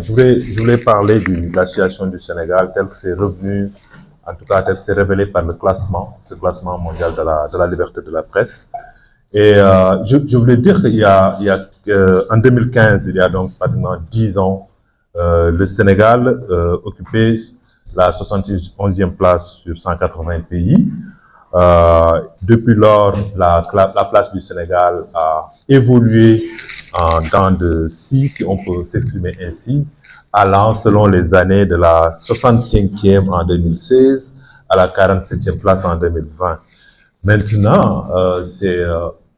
Je voulais parler de la situation du Sénégal tel que c'est revenu, en tout cas tel que c'est révélé par le classement, ce classement mondial de la liberté de la presse. Et je voulais dire en 2015, il y a donc pratiquement 10 ans, le Sénégal occupait la 71e place sur 180 pays. Depuis lors, la place du Sénégal a évolué en dents de scie, si on peut s'exprimer ainsi, allant selon les années de la 65e en 2016 à la 47e place en 2020. Maintenant, c'est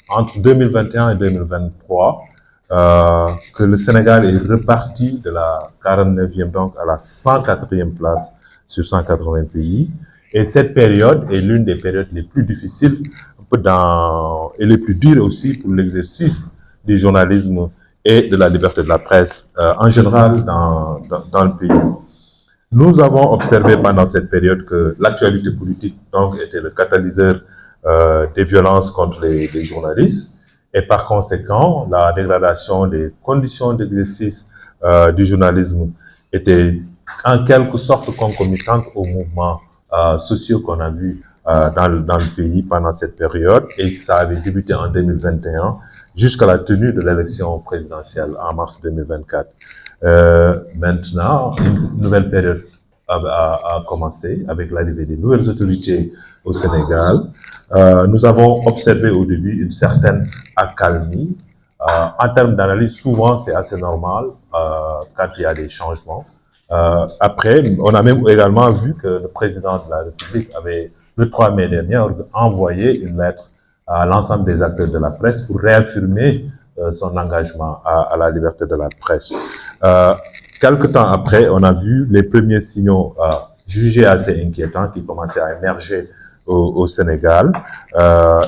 entre 2021 et 2023 que le Sénégal est reparti de la 49e donc à la 104e place sur 180 pays. Et cette période est l'une des périodes les plus difficiles et les plus dures aussi pour l'exercice du journalisme et de la liberté de la presse en général dans le pays. Nous avons observé pendant cette période que l'actualité politique donc était le catalyseur des violences contre les journalistes et par conséquent la dégradation des conditions d'exercice du journalisme était en quelque sorte concomitante aux mouvements sociaux qu'on a vus dans le pays pendant cette période et ça avait débuté en 2021 jusqu'à la tenue de l'élection présidentielle en mars 2024. Maintenant, une nouvelle période a commencé avec l'arrivée des nouvelles autorités au Sénégal. Nous avons observé au début une certaine accalmie. En termes d'analyse, souvent c'est assez normal quand il y a des changements. Après, on a même également vu que le président de la République avait, le 3 mai dernier, envoyé une lettre à l'ensemble des acteurs de la presse pour réaffirmer son engagement à la liberté de la presse. Quelque temps après, on a vu les premiers signaux jugés assez inquiétants qui commençaient à émerger au Sénégal.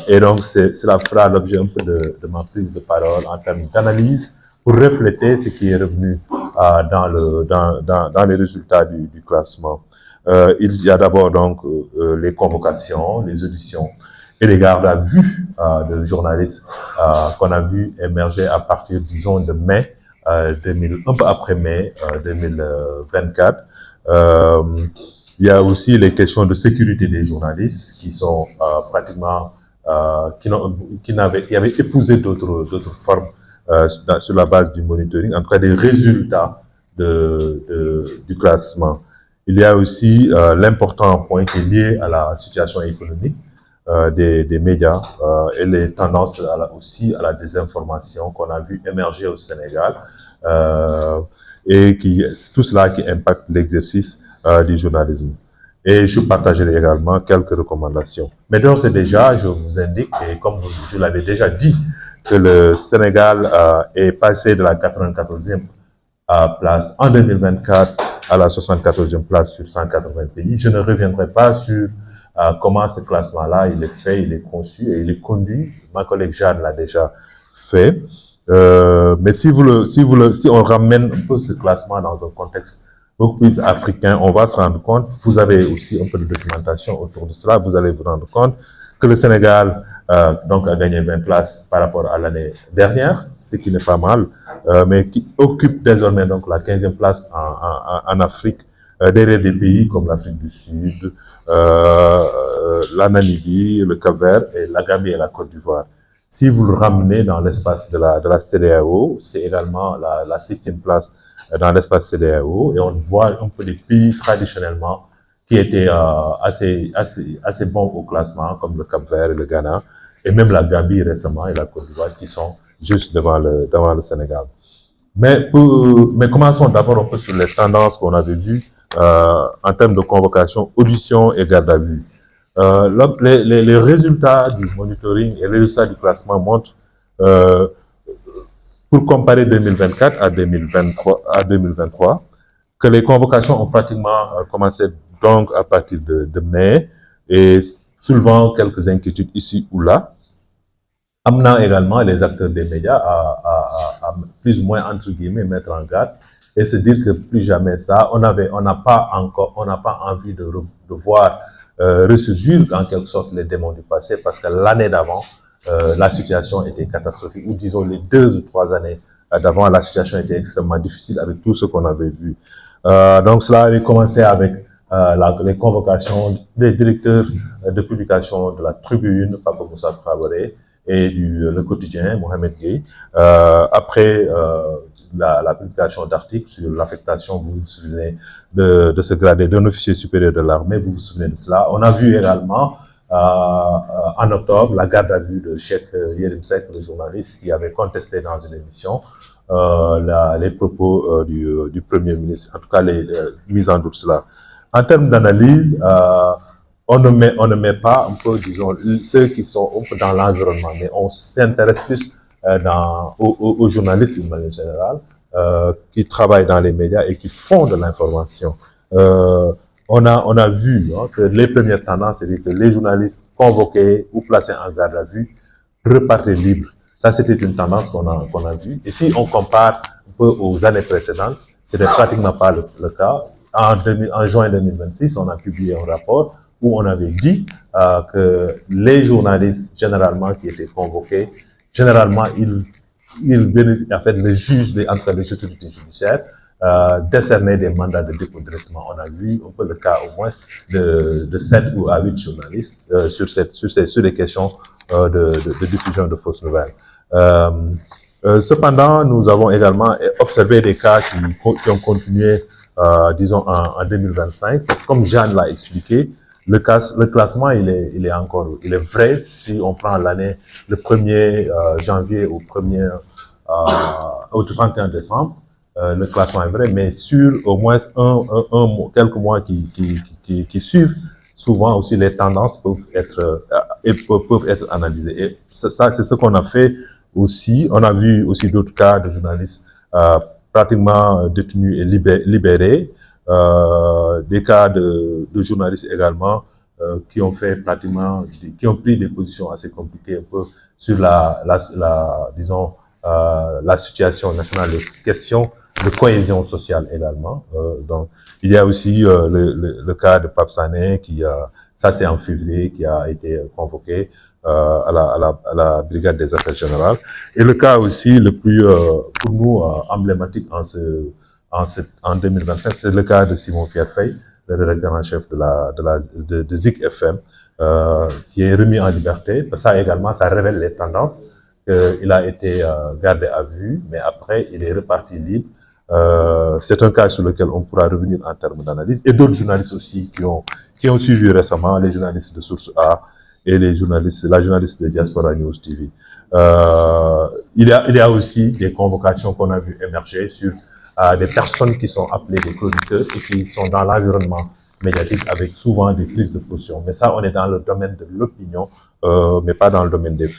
Et donc, cela fera l'objet un peu de ma prise de parole en termes d'analyse pour refléter ce qui est revenu dans les résultats du classement. Il y a d'abord donc les convocations, les auditions et les gardes à vue de journalistes qu'on a vu émerger à partir, disons, de mai, un peu après mai 2024. Il y a aussi les questions de sécurité des journalistes qui sont pratiquement, qui avaient épousé d'autres formes sur la base du monitoring, en tout cas des résultats du classement. Il y a aussi l'important point qui est lié à la situation économique des médias et les tendances aussi à la désinformation qu'on a vu émerger au Sénégal et tout cela qui impacte l'exercice du journalisme. Et je partagerai également quelques recommandations. Mais d'ores et déjà, je vous indique, et comme je l'avais déjà dit, que le Sénégal est passé de la 94e place en 2024 à la 74e place sur 180 pays. Je ne reviendrai pas sur comment ce classement-là, il est fait, il est conçu et il est conduit. Ma collègue Jeanne l'a déjà fait. Mais si on ramène un peu ce classement dans un contexte beaucoup plus africain, on va se rendre compte, vous avez aussi un peu de documentation autour de cela, vous allez vous rendre compte que le Sénégal donc a gagné 20 places par rapport à l'année dernière, ce qui n'est pas mal, mais qui occupe désormais donc la 15e place en Afrique, derrière des pays comme l'Afrique du Sud, la Namibie, le Cap-Vert, et la Gambie et la Côte d'Ivoire. Si vous le ramenez dans l'espace de la CEDEAO, c'est également la 7e place dans l'espace CEDEAO, et on voit un peu les pays traditionnellement qui étaient assez bons au classement, comme le Cap-Vert et le Ghana, et même la Gambie récemment et la Côte d'Ivoire qui sont juste devant le Sénégal. Mais commençons d'abord un peu sur les tendances qu'on avait vues en termes de convocation, audition et garde à vue. Les résultats du monitoring et les résultats du classement montrent, pour comparer 2024 à 2023, que les convocations ont pratiquement commencé donc à partir de mai et soulevant quelques inquiétudes ici ou là, amenant également les acteurs des médias à plus ou moins, entre guillemets, mettre en garde et se dire que plus jamais ça, on n'a pas envie de voir ressurgir en quelque sorte les démons du passé, parce que l'année d'avant, la situation était catastrophique, ou disons les 2 ou 3 années d'avant, la situation était extrêmement difficile avec tout ce qu'on avait vu. Donc cela avait commencé avec les convocations des directeurs de publication de la Tribune, Papa Moussa Traoré, et le quotidien, Mohamed Gueye. Après la publication d'articles sur l'affectation, vous vous souvenez de ce gradé d'un officier supérieur de l'armée, vous vous souvenez de cela. On a vu également en octobre la garde à vue de Cheikh Yérim Seck, le journaliste qui avait contesté dans une émission les propos du Premier ministre, en tout cas les mises en doute cela. En termes d'analyse, on ne met pas un peu, disons, ceux qui sont un peu dans l'environnement, mais on s'intéresse plus aux journalistes d'une manière générale, qui travaillent dans les médias et qui font de l'information. On a vu que les premières tendances, c'est que les journalistes convoqués ou placés en garde à vue repartaient libres. Ça, c'était une tendance qu'on a vue. Et si on compare un peu aux années précédentes, c'était pratiquement pas le cas. En juin 2026, on a publié un rapport où on avait dit que les journalistes, généralement, qui étaient convoqués, généralement, en fait, les juges, en tout cas les autorités judiciaires, décernaient des mandats de dépôt directement. On a vu un peu le cas au moins de 7 ou à 8 journalistes sur les questions de diffusion de fausses nouvelles. Cependant, nous avons également observé des cas qui ont continué, disons, en 2025. Parce que comme Jeanne l'a expliqué, le classement, il est vrai si on prend l'année, le 1er janvier au 31 décembre. Le classement est vrai, mais sur au moins quelques mois qui suivent, souvent aussi les tendances peuvent être analysées. Et ça, c'est ce qu'on a fait aussi. On a vu aussi d'autres cas de journalistes pratiquement détenus et libérés, des cas de journalistes également qui ont pris des positions assez compliquées un peu sur disons, la situation nationale, les questions de cohésion sociale également. Donc, il y a aussi le cas de Pape Sané ça c'est en février, qui a été convoqué à la brigade des affaires générales. Et le cas aussi le plus, pour nous, emblématique en 2025, c'est le cas de Simon Pierre Fay, le rédacteur en chef de Zik FM, qui est remis en liberté. Ça également, ça révèle les tendances. Il a été gardé à vue, mais après, il est reparti libre. C'est un cas sur lequel on pourra revenir en termes d'analyse. Et d'autres journalistes aussi qui ont suivi récemment, les journalistes de Source A et la journaliste de Diaspora News TV. Il y a aussi des convocations qu'on a vues émerger sur des personnes qui sont appelées des chroniqueurs et qui sont dans l'environnement médiatique avec souvent des prises de position. Mais ça, on est dans le domaine de l'opinion, mais pas dans le domaine des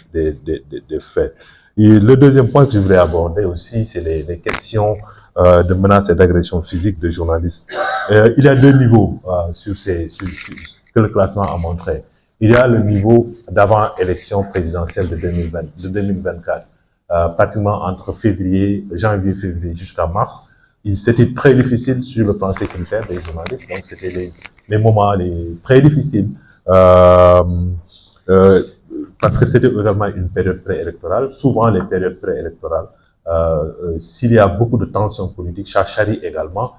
faits. Et le deuxième point que je voulais aborder aussi, c'est les questions de menaces et d'agressions physiques de journalistes. Il y a deux niveaux que le classement a montré. Il y a le niveau d'avant-élection présidentielle de 2024, pratiquement entre janvier-février jusqu'à mars. C'était très difficile sur le plan sécuritaire des journalistes, donc c'était les moments très difficiles. Parce que c'était également une période préélectorale. Souvent, les périodes préélectorales, s'il y a beaucoup de tensions politiques, ça charrie également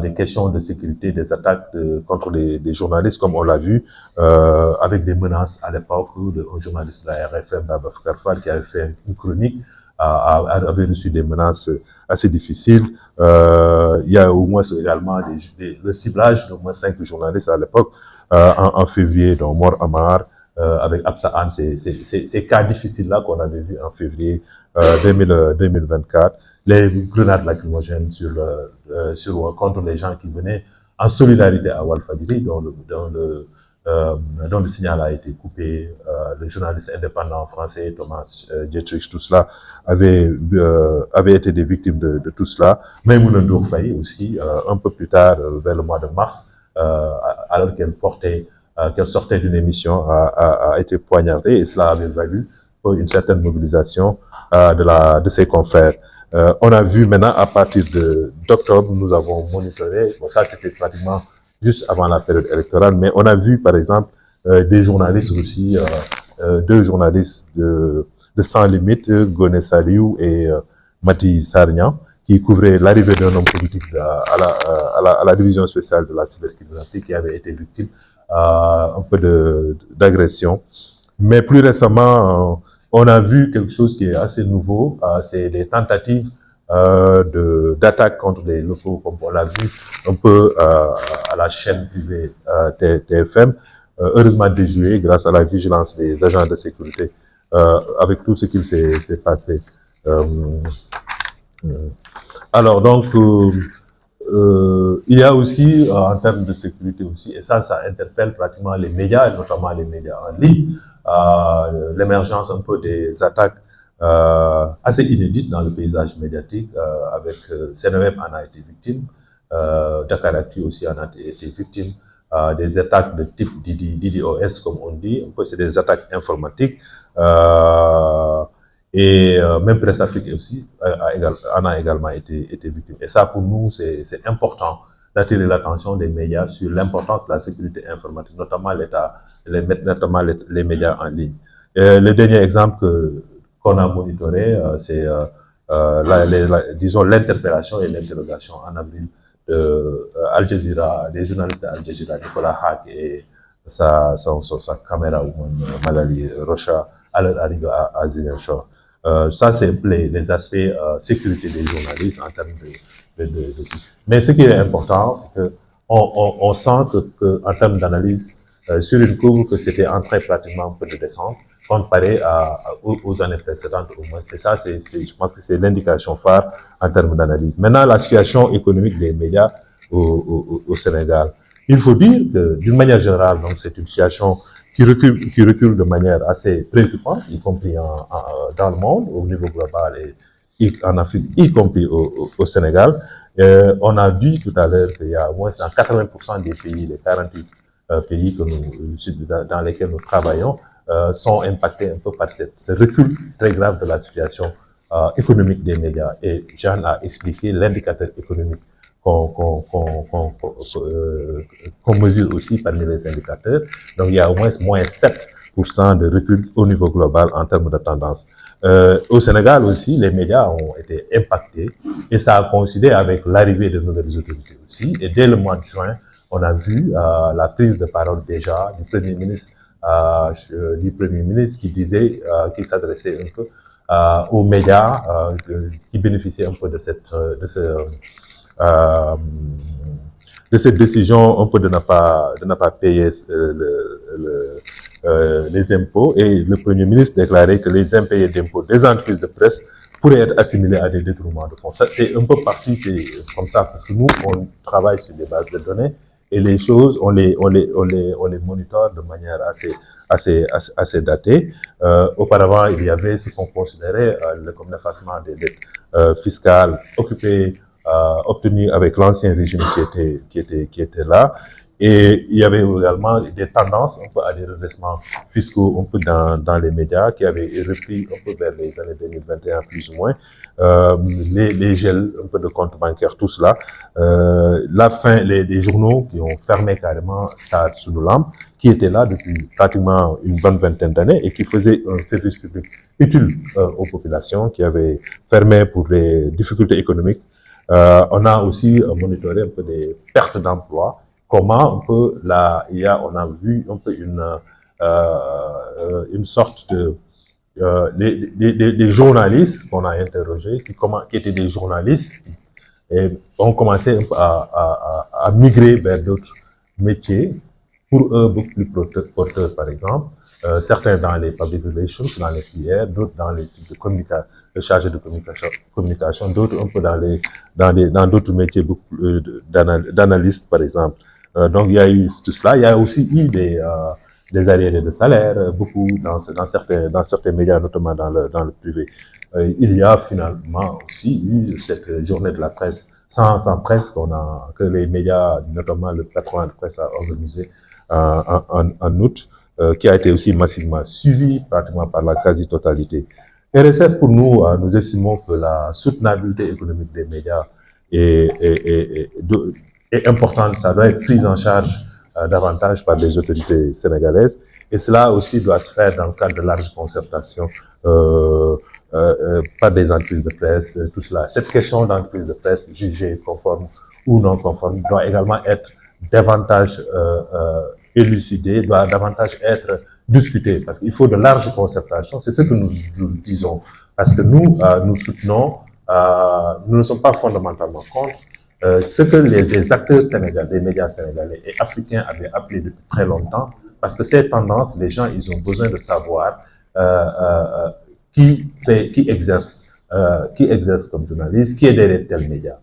des questions de sécurité, des attaques contre des journalistes, comme on l'a vu, avec des menaces à l'époque d'un journaliste de la RFM, Baba Karfal, qui avait fait une chronique, avait reçu des menaces assez difficiles. Il y a au moins également le ciblage d'au moins 5 journalistes à l'époque, en février, dont Mor Amar, avec Absa Anne, ces cas difficiles-là qu'on avait vus en février 2024, les grenades lacrymogènes contre les gens qui venaient en solidarité à Walfadjri, dont le signal a été coupé. Le journaliste indépendant français Thomas Dietrich, tout cela avait été des victimes de tout cela. Maïmouna Ndour Faye aussi, un peu plus tard, vers le mois de mars, alors qu'elle sortait d'une émission, a été poignardée, et cela avait valu une certaine mobilisation de ses confrères. On a vu maintenant, à partir d'octobre, nous avons monitoré, bon, ça c'était pratiquement juste avant la période électorale, mais on a vu par exemple des journalistes aussi, deux journalistes de Sans Limite, Goné Saliou et Mati Sarnian, qui couvrait l'arrivée d'un homme politique à la division spéciale de la cybercriminalité, qui avait été victime un peu d'agression. Mais plus récemment, on a vu quelque chose qui est assez nouveau, c'est des tentatives d'attaque contre les locaux, comme on l'a vu un peu à la chaîne privée TFM, heureusement déjouée grâce à la vigilance des agents de sécurité, avec tout ce qui s'est passé. Alors donc, il y a aussi, en termes de sécurité aussi, et ça interpelle pratiquement les médias, et notamment les médias en ligne, l'émergence un peu des attaques assez inédites dans le paysage médiatique, avec Seneweb en a été victime, Dakaractu aussi en a été victime, des attaques de type DDoS, comme on dit, un peu c'est des attaques informatiques, et même Presse Afrique aussi en a également été victime. Et ça, pour nous, c'est important d'attirer l'attention des médias sur l'importance de la sécurité informatique, notamment les médias en ligne. Le dernier exemple qu'on a monitoré, c'est disons l'interpellation et l'interrogation en avril de Al Jazeera, des journalistes d'Al Jazeera, Nicolas Haque et sa caméra woman Magali Rocha à leur arrivée à Ziguinchor. Ça, c'est les aspects sécurité des journalistes en termes de. Mais ce qui est important, c'est que on sent que en termes d'analyse, sur une courbe, que c'était en train pratiquement un peu de descendre, comparé aux années précédentes au moins. Et ça, je pense que c'est l'indication phare en termes d'analyse. Maintenant, la situation économique des médias au Sénégal. Il faut dire que, d'une manière générale, donc c'est une situation qui recule de manière assez préoccupante, y compris dans le monde, au niveau global et en Afrique, y compris au Sénégal. On a dit tout à l'heure qu'il y a au moins dans 80% des pays, les 48 pays dans lesquels nous travaillons, sont impactés un peu par ce recul très grave de la situation économique des médias. Et Jeanne a expliqué l'indicateur économique qu'on mesure aussi parmi les indicateurs. Donc, il y a au moins 7% de recul au niveau global en termes de tendance. Au Sénégal aussi, les médias ont été impactés et ça a coïncidé avec l'arrivée de nouvelles autorités aussi. Et dès le mois de juin, on a vu la prise de parole déjà du Premier ministre qui disait, qui s'adressait un peu aux médias qui bénéficiaient un peu de cette décision un peu de ne pas payer les impôts, et le Premier ministre déclarait que les impayés d'impôts des entreprises de presse pourraient être assimilés à des détournements de fonds. Ça, c'est un peu parti, c'est comme ça, parce que nous, on travaille sur des bases de données, et les choses, on les monitore de manière assez datée. Auparavant, il y avait ce qu'on considérait comme l'effacement des dettes fiscales obtenues avec l'ancien régime qui était là. Et il y avait également des tendances un peu à des redressements fiscaux un peu dans les médias qui avaient repris un peu vers les années 2021 plus ou moins, les gels un peu de comptes bancaires, tout cela, la fin, les journaux qui ont fermé carrément Stade Sunulam, qui était là depuis pratiquement une bonne vingtaine d'années et qui faisait un service public utile aux populations, qui avaient fermé pour des difficultés économiques. On a aussi monitoré un peu des pertes d'emplois. Comment on a vu un peu une sorte de des journalistes qu'on a interrogés, qui étaient des journalistes, et ont commencé un peu à migrer vers d'autres métiers, pour eux beaucoup plus porteurs, par exemple. Certains dans les public relations, dans les PR, d'autres dans les types de chargés de communication, d'autres un peu dans d'autres métiers, beaucoup plus d'analystes, par exemple. Donc, il y a eu tout cela. Il y a aussi eu des arriérés de salaire, beaucoup dans certains médias, notamment dans le privé. Il y a finalement aussi eu cette journée de la presse sans presse que les médias, notamment le patronat de presse, a organisé en août, qui a été aussi massivement suivi pratiquement par la quasi-totalité. RSF, pour nous, nous estimons que la soutenabilité économique des médias est importante. Ça doit être pris en charge davantage par les autorités sénégalaises, et cela aussi doit se faire dans le cadre de larges concertations par des entreprises de presse, tout cela. Cette question d'entreprise de presse jugée conforme ou non conforme doit également être davantage élucidée, doit davantage être discutée, parce qu'il faut de larges concertations. C'est ce que nous disons, parce que nous, nous soutenons, nous ne sommes pas fondamentalement contre ce que les acteurs sénégalais, les médias sénégalais et africains avaient appelé depuis très longtemps, parce que ces tendances, les gens, ils ont besoin de savoir qui exerce comme journaliste, qui est derrière tel média.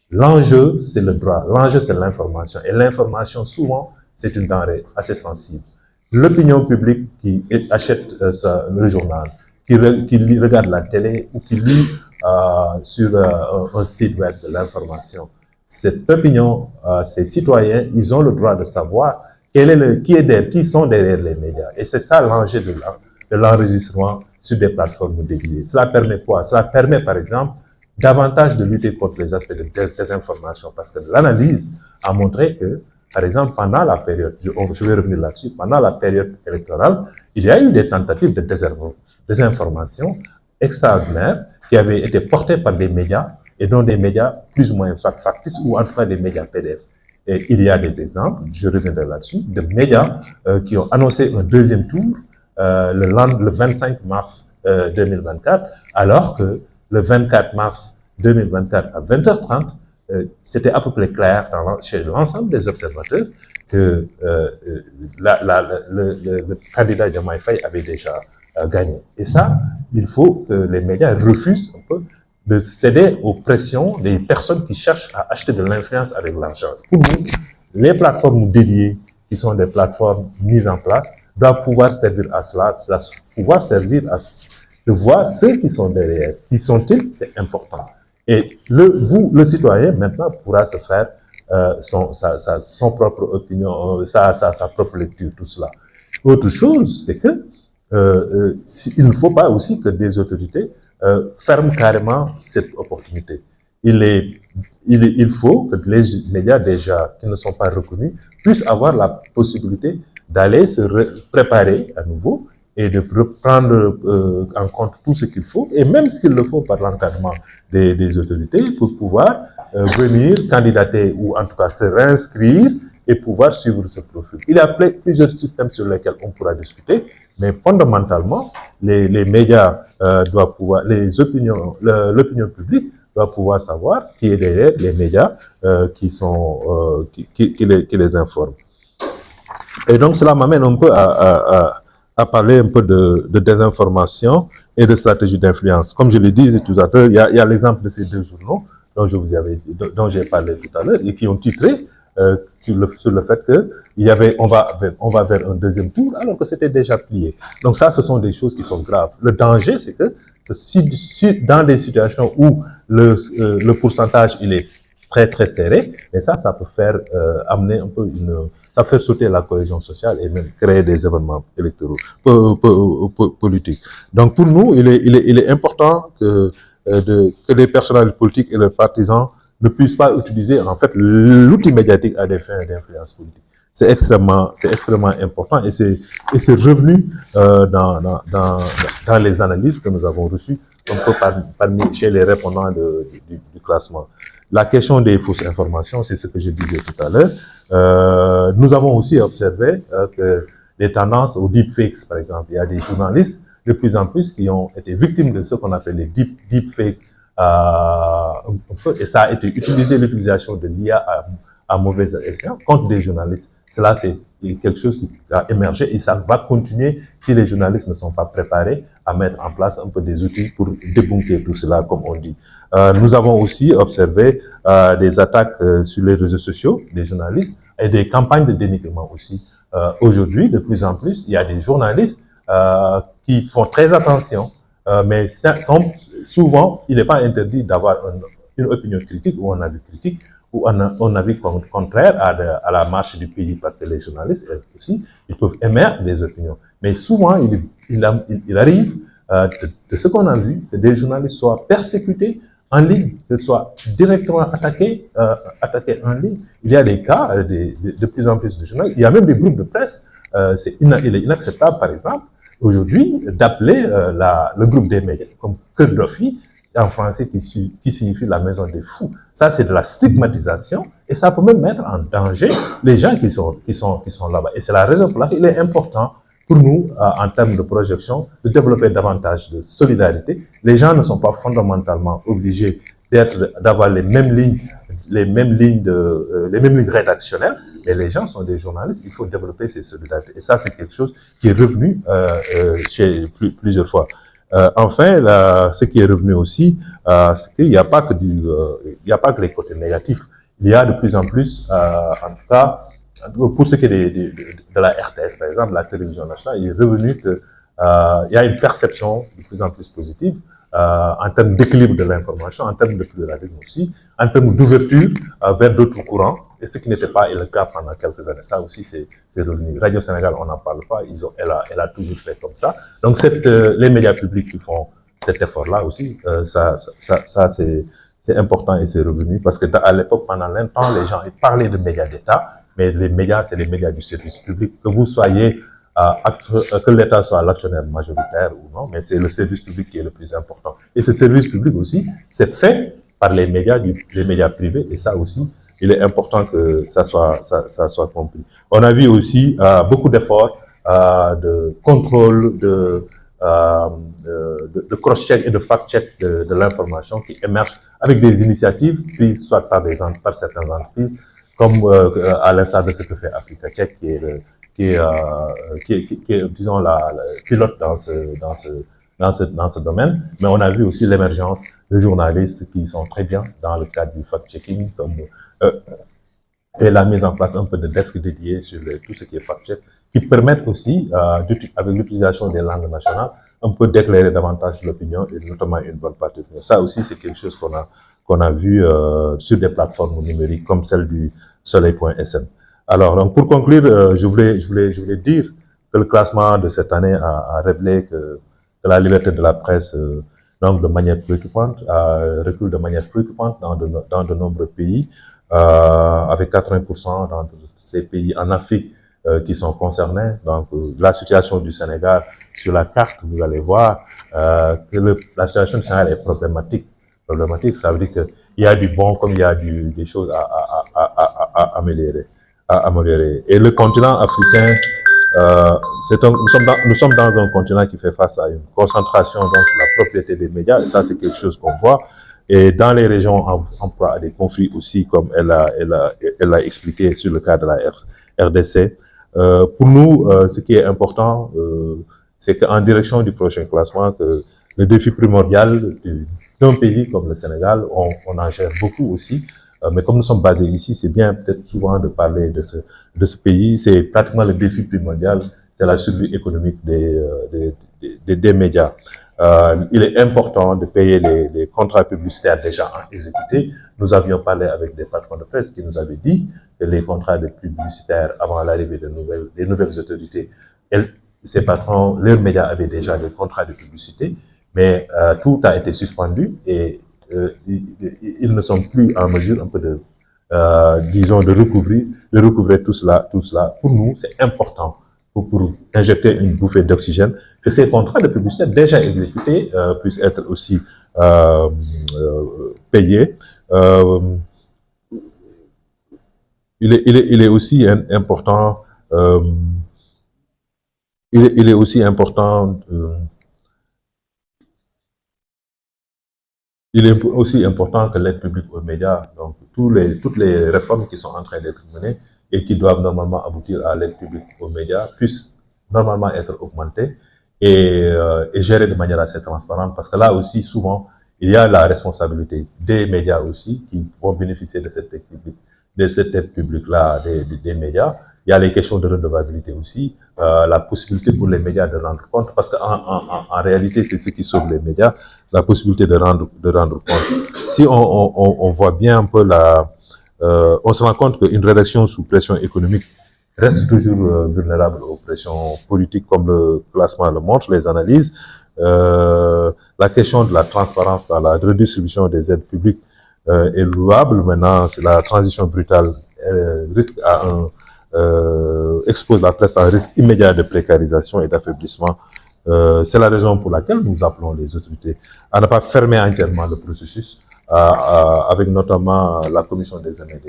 L'enjeu, c'est le droit, l'enjeu, c'est l'information. Et l'information, souvent, c'est une denrée assez sensible. L'opinion publique qui achète le journal, qui regarde la télé ou qui lit sur un site web de l'information, cette opinion, ces citoyens, ils ont le droit de savoir qui sont derrière les médias. Et c'est ça l'enjeu de l'enregistrement sur des plateformes dédiées. Cela permet quoi? Cela permet, par exemple, davantage de lutter contre les aspects de désinformation, parce que l'analyse a montré que, par exemple, pendant la période, je vais revenir là-dessus, pendant la période électorale, il y a eu des tentatives de désinformation extraordinaires qui avaient été portées par des médias, et dont des médias plus ou moins factices, ou en tout cas des médias PDF. Et il y a des exemples, je reviendrai là-dessus, de médias qui ont annoncé un deuxième tour le 25 mars 2024, alors que le 24 mars 2024 à 20h30, c'était à peu près clair chez l'ensemble des observateurs que le candidat Diomaye Faye avait déjà gagné. Et ça, il faut que les médias refusent un peu de céder aux pressions des personnes qui cherchent à acheter de l'influence avec l'argent. Pour nous, les plateformes dédiées, qui sont des plateformes mises en place, doivent pouvoir servir à cela, doivent pouvoir servir à de voir ceux qui sont derrière. Qui sont-ils? C'est important. Et le citoyen, maintenant, pourra se faire son propre opinion, sa propre lecture, tout cela. Autre chose, c'est que il ne faut pas aussi que des autorités ferment carrément cette opportunité. Il faut que les médias déjà qui ne sont pas reconnus puissent avoir la possibilité d'aller se préparer à nouveau et de prendre en compte tout ce qu'il faut, et même s'il le faut par l'encadrement des autorités, pour pouvoir venir candidater ou en tout cas se réinscrire et pouvoir suivre ce profil. Il y a plusieurs systèmes sur lesquels on pourra discuter, mais fondamentalement, les médias doivent pouvoir, l'opinion publique doit pouvoir savoir qui est derrière les médias qui les informent. Et donc cela m'amène un peu à parler un peu de désinformation et de stratégie d'influence. Comme je le disais tout à l'heure, il y a l'exemple de ces deux journaux dont j'ai parlé tout à l'heure et qui ont titré sur le fait que on va vers un deuxième tour alors que c'était déjà plié. Donc ça, ce sont des choses qui sont graves. Le danger, c'est que si dans des situations où le pourcentage il est très très serré, et ça peut faire amener un peu ça fait sauter la cohésion sociale et même créer des événements électoraux politiques. Donc pour nous, il est important que les personnels politiques et leurs partisans ne puissent pas utiliser en fait l'outil médiatique à des fins d'influence politique. C'est extrêmement important, et c'est revenu dans les analyses que nous avons reçues un peu parmi chez les répondants du classement. La question des fausses informations, c'est ce que je disais tout à l'heure. Nous avons aussi observé que les tendances aux deepfakes, par exemple, il y a des journalistes de plus en plus qui ont été victimes de ce qu'on appelle les deepfakes, et ça a été utilisé, l'utilisation de l'IA à mauvais escient contre des journalistes. Cela, c'est quelque chose qui a émergé, et ça va continuer si les journalistes ne sont pas préparés à mettre en place un peu des outils pour débunker tout cela, comme on dit. Nous avons aussi observé des attaques sur les réseaux sociaux des journalistes et des campagnes de dénigrement aussi. Aujourd'hui, de plus en plus, il y a des journalistes qui font très attention, mais souvent, il n'est pas interdit d'avoir une opinion critique ou un avis critique ou un avis contraire à la marche du pays, parce que les journalistes aussi, ils peuvent émettre des opinions. Mais souvent, il arrive de ce qu'on a vu, que des journalistes soient persécutés en ligne, que soient directement attaqués en ligne. Il y a des cas de plus en plus de journalistes. Il y a même des groupes de presse. Il est inacceptable, par exemple, aujourd'hui d'appeler le groupe des médias comme Kër Dofi, en français qui signifie la maison des fous. Ça, c'est de la stigmatisation et ça peut même mettre en danger les gens qui sont là-bas. Et c'est la raison pour laquelle il est important pour nous, en termes de projection, de développer davantage de solidarité. Les gens ne sont pas fondamentalement obligés d'avoir les mêmes lignes rédactionnelles, mais les gens sont des journalistes, il faut développer ces solidarités. Et ça, c'est quelque chose qui est revenu chez plusieurs fois. Enfin, ce qui est revenu aussi, c'est qu'il n'y a pas que les côtés négatifs. Il y a de plus en plus, en tout cas, pour ce qui est de la RTS, par exemple, la télévision nationale, il est revenu qu'il y a une perception de plus en plus positive en termes d'équilibre de l'information, en termes de pluralisme aussi, en termes d'ouverture vers d'autres courants, et ce qui n'était pas le cas pendant quelques années. Ça aussi, c'est revenu. Radio Sénégal, on n'en parle pas, elle a toujours fait comme ça. Donc, les médias publics qui font cet effort-là aussi, c'est important et c'est revenu, parce que à l'époque, pendant longtemps, les gens parlaient de médias d'État, mais les médias, c'est les médias du service public. Que vous soyez que l'État soit l'actionnaire majoritaire ou non, mais c'est le service public qui est le plus important. Et ce service public aussi, c'est fait par les médias privés, et ça aussi, il est important que ça soit compris. On a vu aussi beaucoup d'efforts de contrôle, de cross-check et de fact-check de l'information qui émergent avec des initiatives prises soit par certaines entreprises, comme à l'instar de ce que fait Africa Check, qui est disons, la pilote dans ce domaine. Mais on a vu aussi l'émergence de journalistes qui sont très bien dans le cadre du fact-checking, et la mise en place un peu de desks dédiés sur tout ce qui est fact-check, qui permettent aussi, avec l'utilisation des langues nationales, un peu d'éclairer davantage l'opinion, et notamment une bonne partie de l'opinion. Ça aussi, c'est quelque chose qu'on a vu sur des plateformes numériques comme celle du soleil.sn. Alors, donc, pour conclure, je voulais dire que le classement de cette année a révélé que la liberté de la presse, donc de manière préoccupante, recule de manière préoccupante dans de nombreux pays, avec 80% dans ces pays en Afrique qui sont concernés. Donc, la situation du Sénégal, sur la carte, vous allez voir que la situation du Sénégal est problématique. Ça veut dire qu'il y a du bon comme il y a des choses à améliorer. Et le continent africain, nous sommes dans un continent qui fait face à une concentration donc, de la propriété des médias, et ça c'est quelque chose qu'on voit. Et dans les régions en proie à des conflits aussi, comme elle a expliqué sur le cas de la RDC. Pour nous, ce qui est important, c'est qu'en direction du prochain classement, que le défi primordial d'un pays comme le Sénégal, on en gère beaucoup aussi. Mais comme nous sommes basés ici, c'est bien peut-être souvent de parler de ce pays. C'est pratiquement le défi primordial, c'est la survie économique des médias. Il est important de payer les contrats publicitaires déjà exécutés. Nous avions parlé avec des patrons de presse qui nous avaient dit que les contrats de publicitaires, avant l'arrivée des nouvelles autorités, ces patrons, leurs médias avaient déjà des contrats de publicité, mais tout a été suspendu et ils ne sont plus en mesure un peu disons, de recouvrer tout cela. Pour nous, c'est important pour injecter une bouffée d'oxygène que ces contrats de publicité déjà exécutés puissent être aussi payés. Il est aussi important. Il est aussi important. Il est aussi important que l'aide publique aux médias, donc toutes les réformes qui sont en train d'être menées et qui doivent normalement aboutir à l'aide publique aux médias, puissent normalement être augmentées et gérées de manière assez transparente, parce que là aussi, souvent, il y a la responsabilité des médias aussi qui vont bénéficier de cette aide publique-là des médias. Il y a les questions de redevabilité aussi, la possibilité pour les médias de rendre compte, parce qu'en réalité, c'est ce qui sauve les médias, la possibilité de rendre compte. Si on voit bien un peu on se rend compte qu'une rédaction sous pression économique reste toujours vulnérable aux pressions politiques, comme le classement le montre, les analyses. La question de la transparence dans la redistribution des aides publiques est louable. Maintenant, c'est la transition brutale expose la presse à un risque immédiat de précarisation et d'affaiblissement C'est la raison pour laquelle nous appelons les autorités à ne pas fermer entièrement le processus, avec notamment la commission des aînés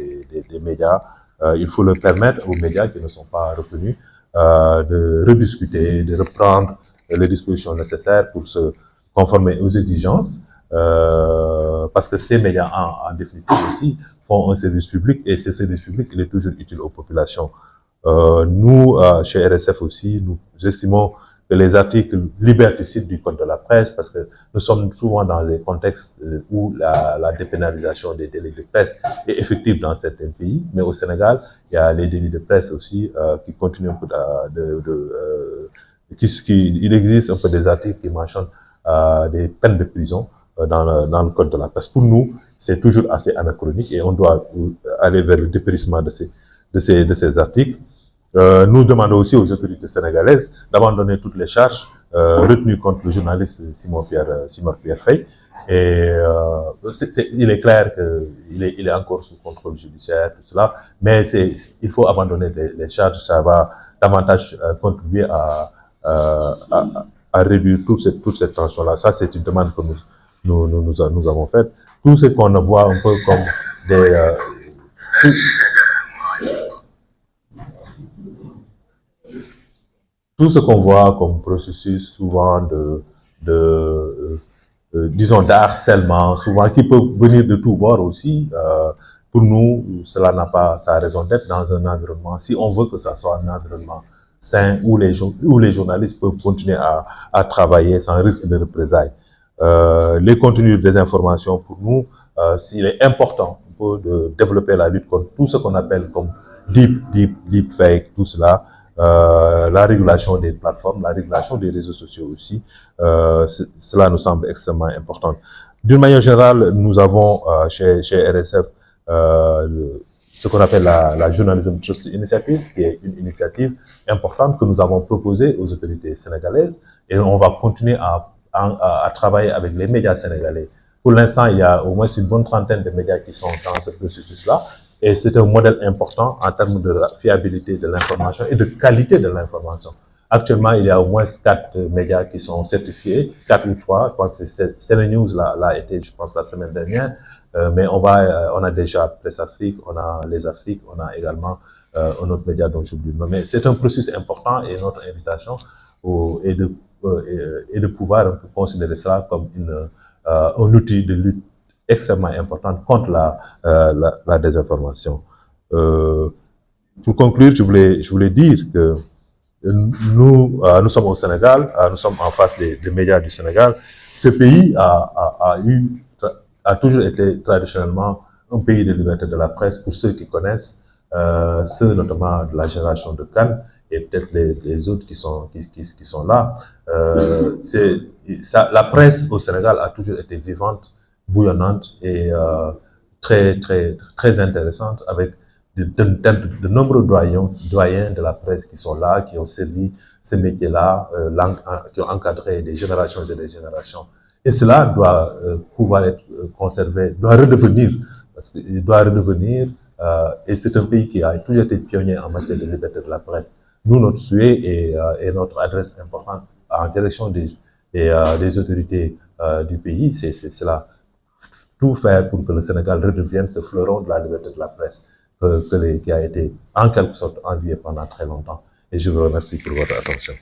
des médias. Il faut le permettre aux médias qui ne sont pas reconnus de rediscuter, de reprendre les dispositions nécessaires pour se conformer aux exigences, parce que ces médias, en définitive aussi, font un service public, et ce service public, il est toujours utile aux populations. Nous, chez RSF aussi, nous estimons que les articles liberticides du Code de la presse, parce que nous sommes souvent dans des contextes où la dépénalisation des délits de presse est effective dans certains pays, mais au Sénégal, il y a les délits de presse aussi qui continuent un peu il existe un peu des articles qui mentionnent des peines de prison dans le Code de la presse. Pour nous, c'est toujours assez anachronique et on doit aller vers le dépérissement de ces articles. Nous demandons aussi aux autorités sénégalaises d'abandonner toutes les charges retenues contre le journaliste Simon-Pierre Faye. Et il est clair qu'il est encore sous contrôle judiciaire, tout cela, mais il faut abandonner les charges, ça va davantage contribuer à réduire toute cette tension-là. Ça, c'est une demande que nous avons faite. Tout ce qu'on voit un peu comme des... tout ce qu'on voit comme processus souvent disons, d'harcèlement, souvent qui peuvent venir de tous bords aussi, pour nous, cela n'a pas sa raison d'être dans un environnement. Si on veut que ça soit un environnement sain où les journalistes peuvent continuer à travailler sans risque de représailles. Les contenus de désinformation, pour nous, s'il est important de développer la lutte contre tout ce qu'on appelle comme deepfake, tout cela, la régulation des plateformes, la régulation des réseaux sociaux aussi, cela nous semble extrêmement important. D'une manière générale, nous avons chez RSF ce qu'on appelle la Journalism Trust Initiative, qui est une initiative importante que nous avons proposée aux autorités sénégalaises, et on va continuer à travailler avec les médias sénégalais. Pour l'instant, il y a au moins une bonne trentaine de médias qui sont dans ce processus-là, et c'est un modèle important en termes de fiabilité de l'information et de qualité de l'information. Actuellement, il y a au moins 4 médias qui sont certifiés, 4 ou 3, je pense que CNews l'a été, je pense, la semaine dernière, mais on a déjà Presse Afrique, on a Les Afriques, on a également un autre média dont j'oublie le nom. Mais c'est un processus important, et notre invitation est de pouvoir un peu considérer cela comme un outil de lutte extrêmement important contre la désinformation. Pour conclure, je voulais dire que nous sommes au Sénégal, nous sommes en face des médias du Sénégal. Ce pays a toujours été traditionnellement un pays de liberté de la presse pour ceux qui connaissent, ceux notamment de la génération de Cannes et peut-être les autres qui sont là. La presse au Sénégal a toujours été vivante, bouillonnante et très intéressante, avec de nombreux doyens de la presse qui sont là, qui ont servi ce métier-là, qui ont encadré des générations et des générations. Et cela doit pouvoir être conservé, doit redevenir, parce qu'il doit redevenir, et c'est un pays qui a toujours été pionnier en matière de liberté de la presse. Nous, notre souhait et notre adresse importante en direction des autorités du pays, c'est cela. Tout faire pour que le Sénégal redevienne ce fleuron de la liberté de la presse qui a été en quelque sorte envié pendant très longtemps. Et je vous remercie pour votre attention.